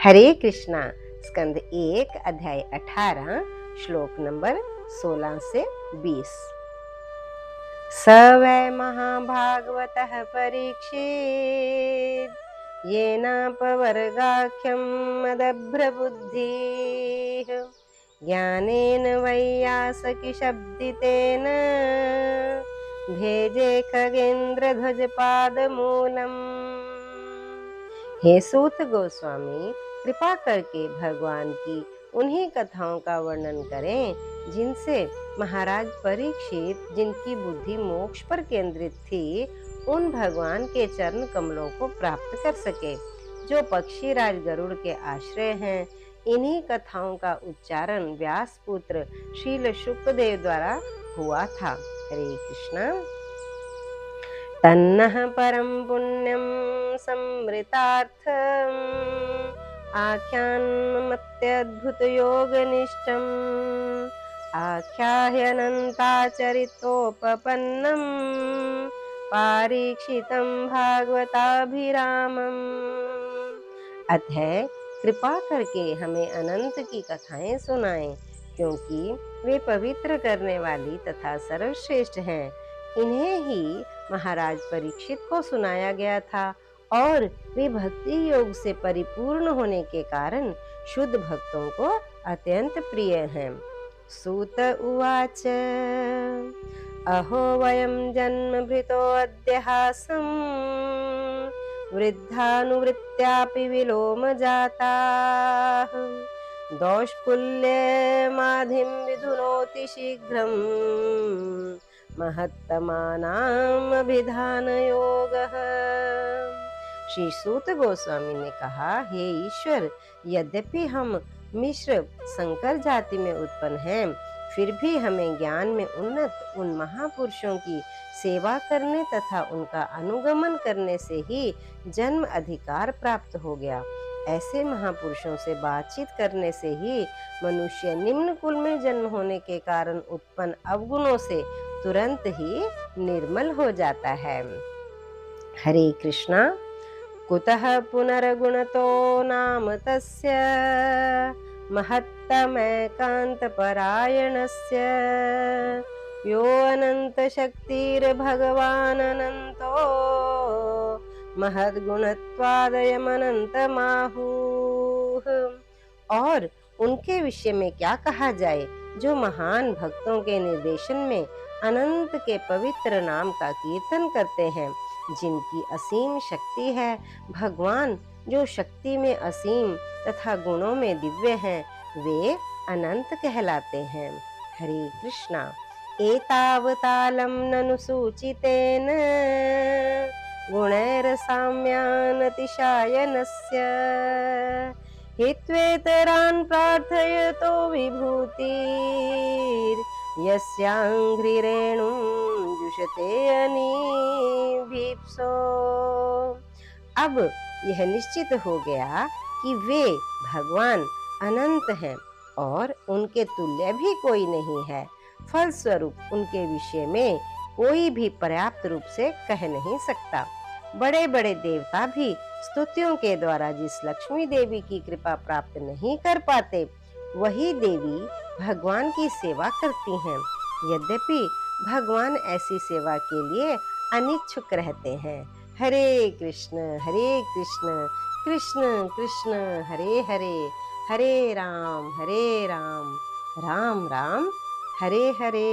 हरे कृष्णा। स्कंद 1 अध्याय 18 श्लोक नंबर 16 से 20। स वै महाभागवतः परीक्षित् येनापवर्गाख्यं मदभ्रबुद्धिः ज्ञानेन वैयासकिशब्दितेन भेजे खगेन्द्रध्वजपादमूलम्। हे सूत गोस्वामी, कृपा करके भगवान की उन्हीं कथाओं का वर्णन करें जिनसे महाराज परीक्षित, जिनकी बुद्धि मोक्ष पर केंद्रित थी, उन भगवान के चरण कमलों को प्राप्त कर सके, जो पक्षी राज गरुड़ के आश्रय हैं। इन्हीं कथाओं का उच्चारण व्यास पुत्र शील शुकदेव द्वारा हुआ था। हरे कृष्णा। तन्नः परं पुण्यं समृतार्थम् आख्यानमत्यद्भुतयोगनिष्ठम् आख्याह्यनन्ताचरितोपपन्नं पारीक्षितं भागवताभिरामम्। अतः कृपा करके हमें अनंत की कथाएं सुनाएं, क्योंकि वे पवित्र करने वाली तथा सर्वश्रेष्ठ हैं। इन्हें ही महाराज परीक्षित को सुनाया गया था और वे भक्ति योग से परिपूर्ण होने के कारण शुद्ध भक्तों को अत्यंत प्रिय हैं। सूत उवाच अहो वयं जन्मभृतो अद्यहासं वृद्धानुवृत्त्यापि विलोम जाताः दौष्कुल्यमाधिं विधुनोति शीघ्रम् महत्तमानाम अभिधान योगः। श्री सूत गोस्वामी ने कहा, हे ईश्वर, यद्यपि हम मिश्र संकर जाति में उत्पन्न हैं, फिर भी हमें ज्ञान में उन्नत उन महापुरुषों की सेवा करने तथा उनका अनुगमन करने से ही जन्म अधिकार प्राप्त हो गया। ऐसे महापुरुषों से बातचीत करने से ही मनुष्य निम्न कुल में जन्म होने के कारण उत्पन्न अवगुणों से तुरंत ही निर्मल हो जाता है। हरे कृष्णा। कुतः पुनर्गुणतो नाम तस्य महत्तमैकान्तपरायणस्य यो अनन्तशक्तिर्भगवान् अनन्तो महद्गुणत्वादयमनन्तमाहुः। और उनके विषय में क्या कहा जाए, जो महान भक्तों के निर्देशन में अनंत के पवित्र नाम का कीर्तन करते हैं, जिनकी असीम शक्ति है। भगवान जो शक्ति में असीम तथा गुणों में दिव्य हैं, वे अनंत कहलाते हैं। हरे कृष्णा। एतावतालं ननु सूचितेन गुणैरसाम्यानतिशायनस्य हित्वेतरान् प्रार्थयतो विभूतिर् यस्यांघ्रिरेणुं जुषते अनीभीप्सो। अब यह निश्चित हो गया कि वे भगवान अनंत हैं और उनके तुल्य भी कोई नहीं है। फलस्वरूप उनके विषय में कोई भी पर्याप्त रूप से कह नहीं सकता। बड़े बड़े देवता भी स्तुतियों के द्वारा जिस लक्ष्मी देवी की कृपा प्राप्त नहीं कर पाते, वही देवी भगवान की सेवा करती हैं। यद्यपि भगवान ऐसी सेवा के लिए अनिच्छुक रहते हैं। हरे कृष्ण कृष्ण कृष्ण हरे हरे, हरे राम राम राम हरे हरे।